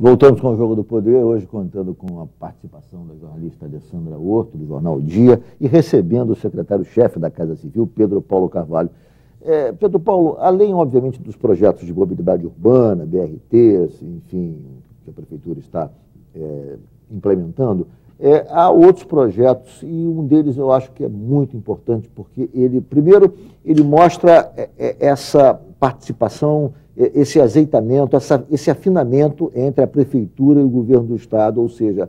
Voltamos com o Jogo do Poder, hoje contando com a participação da jornalista Alessandra Horto, do jornal Dia, e recebendo o secretário-chefe da Casa Civil, Pedro Paulo Carvalho. Pedro Paulo, além, obviamente, dos projetos de mobilidade urbana, BRTs, enfim, que a Prefeitura está implementando, há outros projetos, e um deles eu acho que é muito importante, porque primeiro, ele mostra essa participação, esse azeitamento, esse afinamento entre a Prefeitura e o Governo do Estado, ou seja,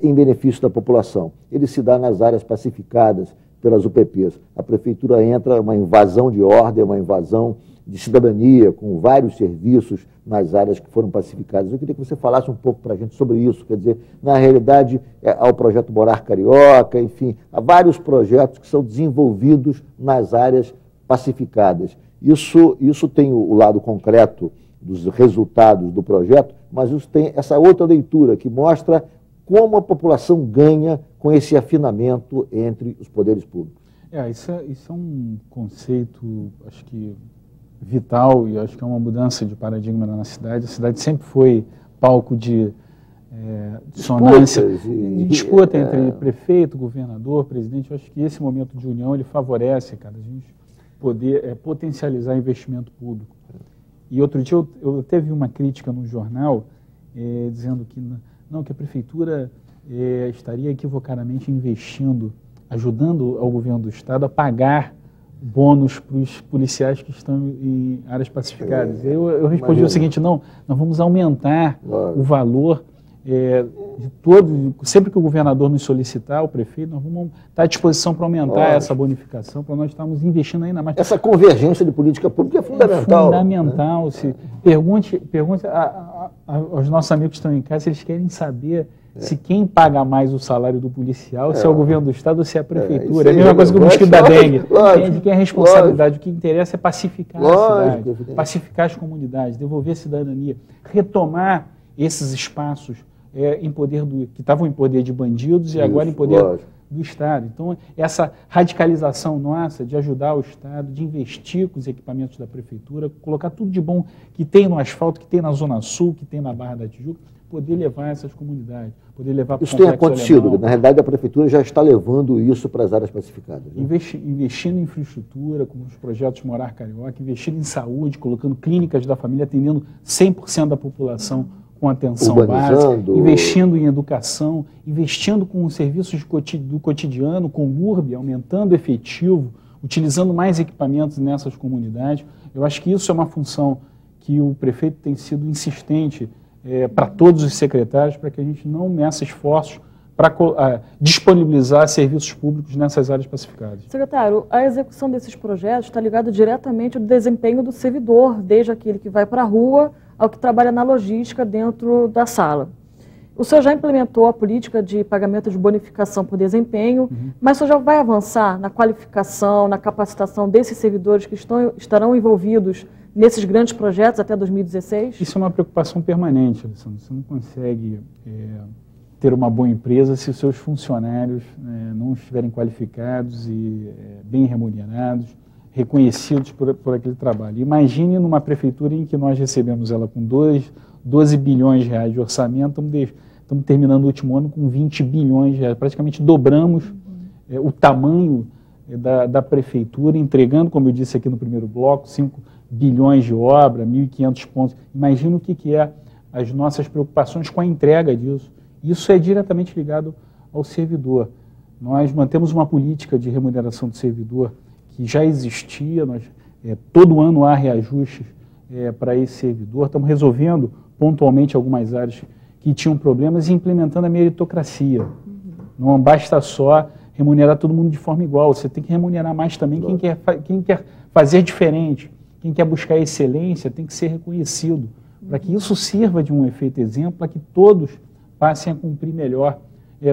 em benefício da população. Ele se dá nas áreas pacificadas pelas UPPs. A Prefeitura entra uma invasão de ordem, uma invasão de cidadania, com vários serviços nas áreas que foram pacificadas. Eu queria que você falasse um pouco para a gente sobre isso. Quer dizer, na realidade, há o projeto Morar Carioca, enfim, há vários projetos que são desenvolvidos nas áreas pacificadas. Isso tem o lado concreto dos resultados do projeto, mas isso tem essa outra leitura que mostra como a população ganha com esse afinamento entre os poderes públicos. Isso é um conceito, acho que vital, e acho que é uma mudança de paradigma na cidade. A cidade sempre foi palco de dissonância, de disputa entre prefeito, governador, presidente. Eu acho que esse momento de união ele favorece, cara, a gente poder potencializar investimento público. E outro dia eu teve uma crítica no jornal dizendo que que a Prefeitura estaria equivocadamente investindo, ajudando ao governo do Estado a pagar bônus para os policiais que estão em áreas pacificadas. Eu respondi o seguinte: nós vamos aumentar o valor de todo, sempre que o governador nos solicitar, o prefeito, nós vamos estar à disposição para aumentar essa bonificação, para nós estarmos investindo ainda mais. Essa convergência de política pública é fundamental. É fundamental. Né? Pergunte aos nossos amigos que estão em casa se eles querem saber se quem paga mais o salário do policial, se é o governo do Estado ou se é a Prefeitura. É a mesma coisa que o mosquito da dengue. De quem é a responsabilidade. O que interessa é pacificar a cidade, pacificar as comunidades, devolver a cidadania, retomar esses espaços que estavam em poder de bandidos e agora em poder do Estado. Então, essa radicalização nossa de ajudar o Estado, de investir com os equipamentos da Prefeitura, colocar tudo de bom que tem no asfalto, que tem na Zona Sul, que tem na Barra da Tijuca, poder levar essas comunidades, poder levar para o complexo Isso tem acontecido. Alemão. Na realidade, a Prefeitura já está levando isso para as áreas pacificadas. Né? Investindo em infraestrutura, como os projetos Morar Carioca, investindo em saúde, colocando clínicas da família, atendendo 100% da população com atenção básica, investindo em educação, investindo com serviços do cotidiano, com o URB, aumentando o efetivo, utilizando mais equipamentos nessas comunidades. Eu acho que isso é uma função que o prefeito tem sido insistente para todos os secretários, para que a gente não meça esforços para disponibilizar serviços públicos nessas áreas pacificadas. Secretário, a execução desses projetos está ligada diretamente ao desempenho do servidor, desde aquele que vai para a rua ao que trabalha na logística dentro da sala. O senhor já implementou a política de pagamento de bonificação por desempenho, mas o senhor já vai avançar na qualificação, na capacitação desses servidores que estarão envolvidos nesses grandes projetos até 2016? Isso é uma preocupação permanente, Alessandro. Você não consegue ter uma boa empresa se os seus funcionários não estiverem qualificados e bem remunerados, reconhecidos por aquele trabalho. Imagine numa prefeitura em que nós recebemos ela com 12 bilhões de reais de orçamento, estamos terminando o último ano com 20 bilhões de reais, praticamente dobramos o tamanho da prefeitura, entregando, como eu disse aqui no primeiro bloco, 5 bilhões de obra, 1.500 pontos. Imagina o que é as nossas preocupações com a entrega disso. Isso é diretamente ligado ao servidor. Nós mantemos uma política de remuneração do servidor que já existia, todo ano há reajustes para esse servidor, estamos resolvendo pontualmente algumas áreas que tinham problemas e implementando a meritocracia. Não basta só remunerar todo mundo de forma igual, você tem que remunerar mais também quem quer fazer diferente, quem quer buscar excelência tem que ser reconhecido, para que isso sirva de um efeito exemplo, para que todos passem a cumprir melhor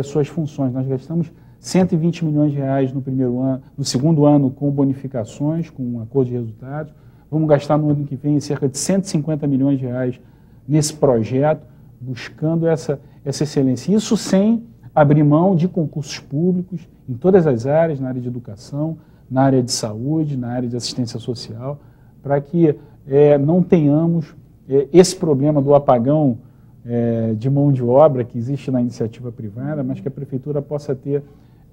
suas funções. Nós gastamos 120 milhões de reais no segundo ano com bonificações, com um acordo de resultados. Vamos gastar no ano que vem cerca de 150 milhões de reais nesse projeto, buscando essa excelência. Isso sem abrir mão de concursos públicos em todas as áreas, na área de educação, na área de saúde, na área de assistência social, para que não tenhamos esse problema do apagão de mão de obra que existe na iniciativa privada, mas que a prefeitura possa ter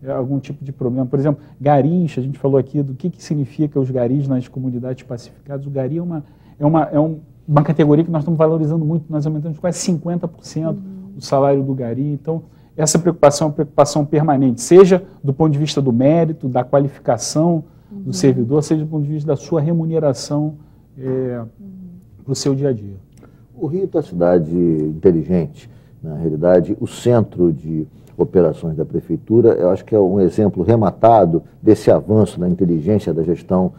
algum tipo de problema. Por exemplo, garis, a gente falou aqui do que significa os garis nas comunidades pacificadas. O gari é uma categoria que nós estamos valorizando muito, nós aumentamos quase 50% o salário do gari. Então, essa preocupação é uma preocupação permanente, seja do ponto de vista do mérito, da qualificação do servidor, seja do ponto de vista da sua remuneração para o seu dia a dia. O Rio é uma cidade inteligente. Na realidade, o centro de operações da prefeitura, eu acho que é um exemplo rematado desse avanço na inteligência da gestão,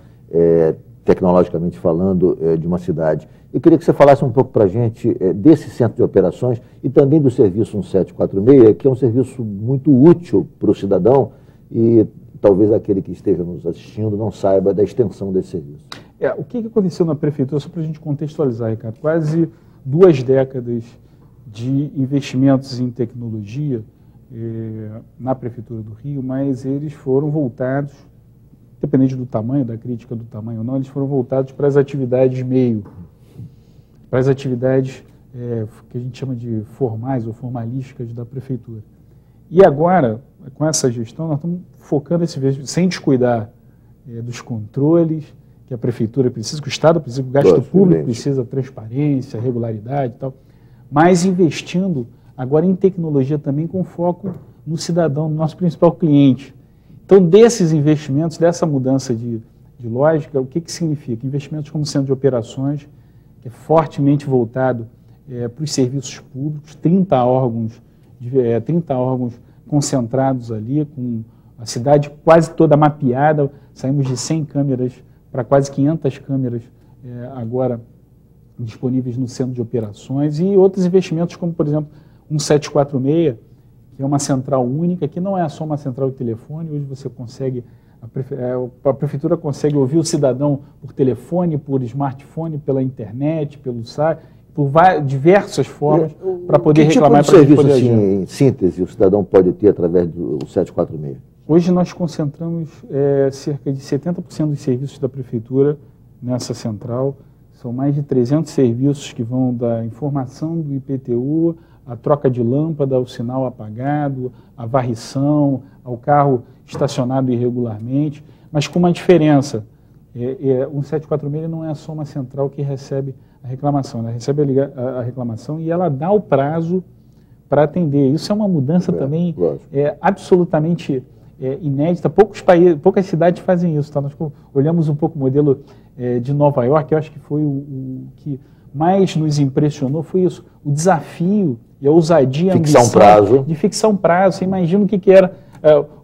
tecnologicamente falando, de uma cidade. Eu queria que você falasse um pouco para a gente desse centro de operações e também do serviço 1746, que é um serviço muito útil para o cidadão e talvez aquele que esteja nos assistindo não saiba da extensão desse serviço. O que aconteceu na prefeitura, só para a gente contextualizar, Ricardo, quase 2 décadas de investimentos em tecnologia na Prefeitura do Rio, mas eles foram voltados, independente do tamanho, da crítica do tamanho ou não, eles foram voltados para as atividades meio, para as atividades que a gente chama de formais ou formalísticas da Prefeitura. E agora, com essa gestão, nós estamos focando esse investimento, sem descuidar dos controles que a Prefeitura precisa, que o Estado precisa, que o gasto público precisa, transparência, regularidade e tal, mas investindo agora em tecnologia também com foco no cidadão, no nosso principal cliente. Então, desses investimentos, dessa mudança de lógica, o que significa? Investimentos como centro de operações, que é fortemente voltado para os serviços públicos, 30 órgãos concentrados ali, com a cidade quase toda mapeada, saímos de 100 câmeras para quase 500 câmeras agora disponíveis no centro de operações, e outros investimentos como, por exemplo, 1746, que é uma central única, que não é só uma central de telefone. Hoje você consegue, a prefeitura consegue ouvir o cidadão por telefone, por smartphone, pela internet, pelo site, por diversas formas para poder reclamar. Que tipo de serviço, assim, em síntese, o cidadão pode ter através do 746? Hoje nós concentramos cerca de 70% dos serviços da prefeitura nessa central. São mais de 300 serviços que vão da informação do IPTU, a troca de lâmpada, o sinal apagado, a varrição, ao carro estacionado irregularmente, mas com uma diferença. O 1746 não é só uma central que recebe a reclamação, ela recebe a reclamação e ela dá o prazo para atender. Isso é uma mudança também absolutamente inédita. Poucas cidades fazem isso. Tá? Nós olhamos um pouco o modelo de Nova York, eu acho que foi o que mais nos impressionou, foi isso, o desafio e a ousadia, de fixar um prazo. Você imagina o que era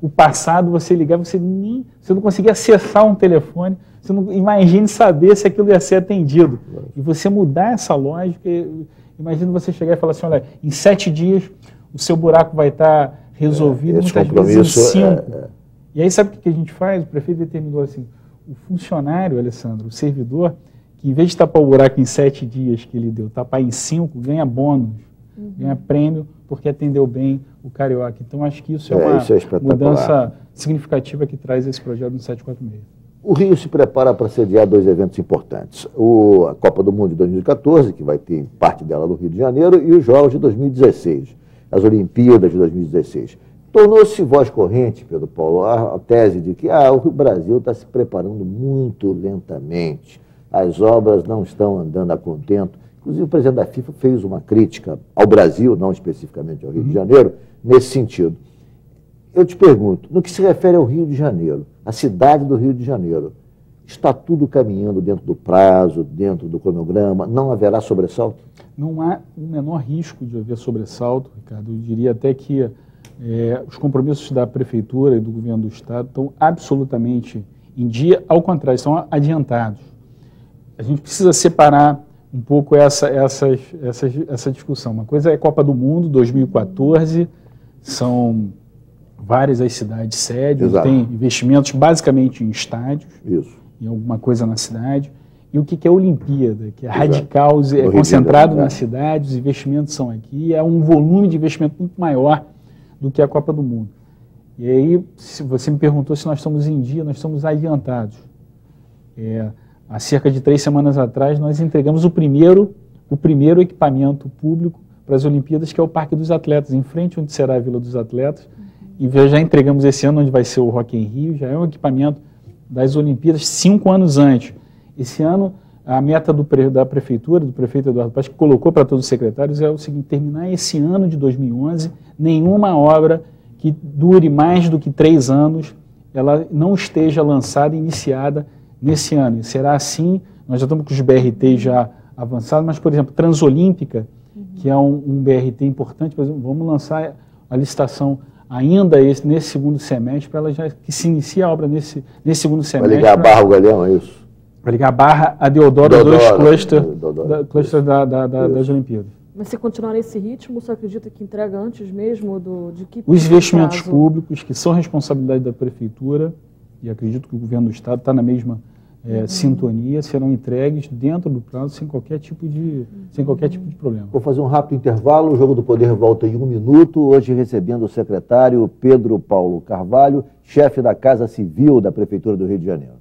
o passado, você ligava, você não conseguia acessar um telefone, você não imagine saber se aquilo ia ser atendido. E você mudar essa lógica, imagina você chegar e falar assim, olha, em 7 dias o seu buraco vai estar resolvido, muitas vezes em 5. E aí sabe o que a gente faz? O prefeito determinou assim, o funcionário, Alessandro, o servidor, que em vez de tapar o buraco em 7 dias que ele deu, tapar em 5, ganha bônus, ganha prêmio, porque atendeu bem o carioca. Então, acho que isso é uma mudança significativa que traz esse projeto no 746. O Rio se prepara para sediar 2 eventos importantes. A Copa do Mundo de 2014, que vai ter parte dela no Rio de Janeiro, e os Jogos de 2016, as Olimpíadas de 2016. Tornou-se voz corrente, Pedro Paulo, a tese de que o Brasil está se preparando muito lentamente, as obras não estão andando a contento. Inclusive, o presidente da FIFA fez uma crítica ao Brasil, não especificamente ao Rio de Janeiro, nesse sentido. Eu te pergunto, no que se refere ao Rio de Janeiro, a cidade do Rio de Janeiro, está tudo caminhando dentro do prazo, dentro do cronograma? Não haverá sobressalto? Não há o menor risco de haver sobressalto, Ricardo. Eu diria até que os compromissos da Prefeitura e do Governo do Estado estão absolutamente em dia, ao contrário, estão adiantados. A gente precisa separar um pouco essa discussão. Uma coisa é a Copa do Mundo, 2014, são várias as cidades sede, tem investimentos basicamente em estádios, em alguma coisa na cidade, e o que é a Olimpíada, que é radical, é concentrado na cidade, os investimentos são aqui, é um volume de investimento muito maior do que a Copa do Mundo. E aí, se você me perguntou se nós estamos em dia, nós estamos adiantados. Há cerca de 3 semanas atrás, nós entregamos o primeiro equipamento público para as Olimpíadas, que é o Parque dos Atletas, em frente onde será a Vila dos Atletas. E já entregamos esse ano onde vai ser o Rock in Rio, já é um equipamento das Olimpíadas 5 anos antes. Esse ano, a meta da Prefeitura, do prefeito Eduardo Paes, que colocou para todos os secretários, é o seguinte: terminar esse ano de 2011, nenhuma obra que dure mais do que 3 anos, ela não esteja lançada e iniciada nesse ano. E será assim, nós já estamos com os BRT já avançados, mas, por exemplo, Transolímpica, que é um BRT importante, por exemplo, vamos lançar a licitação ainda nesse segundo semestre, para ela já que se inicie a obra nesse segundo semestre. Vai ligar a Barra ao Galeão, é isso? Vai ligar a Barra a Deodoro 2 cluster das Olimpíadas. Mas se continuar nesse ritmo, você acredita que entrega antes mesmo de que os investimentos públicos, que são responsabilidade da Prefeitura, e acredito que o Governo do Estado está na mesma sintonia, serão entregues dentro do prazo sem qualquer tipo de problema. Vou fazer um rápido intervalo, o Jogo do Poder volta em 1 minuto, hoje recebendo o secretário Pedro Paulo Carvalho, chefe da Casa Civil da Prefeitura do Rio de Janeiro.